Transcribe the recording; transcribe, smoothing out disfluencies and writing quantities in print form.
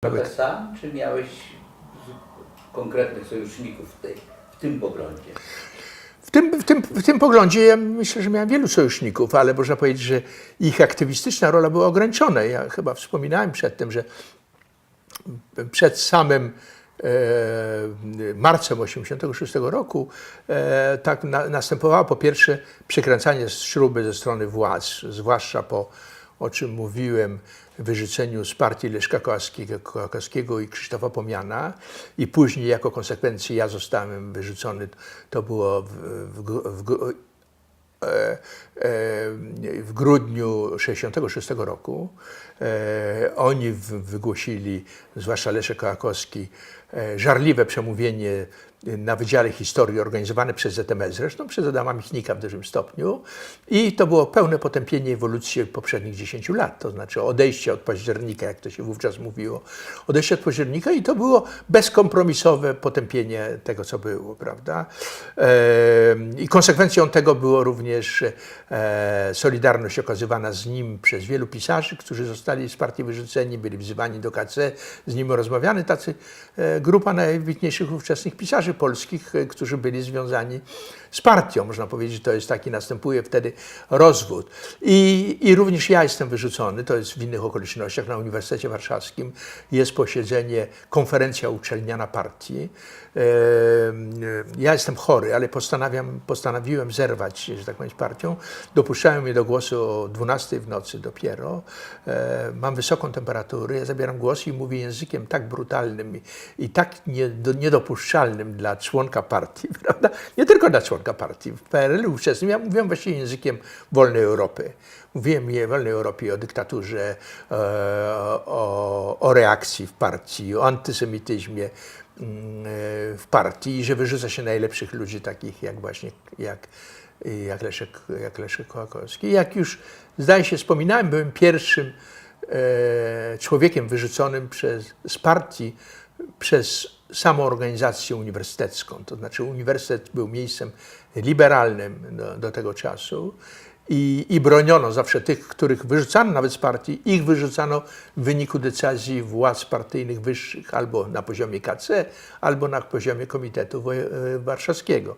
Nawet sam, czy miałeś konkretnych sojuszników w tym poglądzie? W tym poglądzie ja myślę, że miałem wielu sojuszników, ale można powiedzieć, że ich aktywistyczna rola była ograniczona. Ja chyba wspominałem przedtem, że przed samym marcem 1986 roku tak następowało po pierwsze przekręcanie śruby ze strony władz, zwłaszcza po, o czym mówiłem, wyrzuceniu z partii Leszka Kołakowskiego i Krzysztofa Pomiana i później jako konsekwencję ja zostałem wyrzucony. To było w grudniu 1966 roku. Oni wygłosili, zwłaszcza Leszek Kołakowski, żarliwe przemówienie na Wydziale Historii organizowane przez ZMS, zresztą przez Adama Michnika w dużym stopniu. I to było pełne potępienie ewolucji poprzednich 10 lat, to znaczy odejście od października, jak to się wówczas mówiło, odejście od października i to było bezkompromisowe potępienie tego, co było, prawda? I konsekwencją tego było również solidarność okazywana z nim przez wielu pisarzy, którzy zostali z partii wyrzuceni, byli wzywani do KC, z nim rozmawiano, grupa najwybitniejszych ówczesnych pisarzy polskich, którzy byli związani z partią. Można powiedzieć, że to jest taki, następuje wtedy rozwód. I również ja jestem wyrzucony, to jest w innych okolicznościach, na Uniwersytecie Warszawskim jest posiedzenie, konferencja uczelniana partii. Ja jestem chory, ale postanowiłem zerwać, że tak powiem, z partią. Dopuszczają mnie do głosu o 12 w nocy dopiero. Mam wysoką temperaturę, ja zabieram głos i mówię językiem tak brutalnym i tak niedopuszczalnym dla członka partii, prawda? Nie tylko dla członka partii. W PRL-u ówczesnym ja mówiłem właściwie językiem wolnej Europy. Mówiłem o wolnej Europie, o dyktaturze, o reakcji w partii, o antysemityzmie w partii i że wyrzuca się najlepszych ludzi, takich jak właśnie jak Leszek Kołakowski. Jak już zdaje się wspominałem, byłem pierwszym człowiekiem wyrzuconym z partii przez samą organizację uniwersytecką. To znaczy uniwersytet był miejscem liberalnym do tego czasu i broniono zawsze tych, których wyrzucano nawet z partii. Ich wyrzucano w wyniku decyzji władz partyjnych wyższych albo na poziomie KC, albo na poziomie Komitetu Warszawskiego.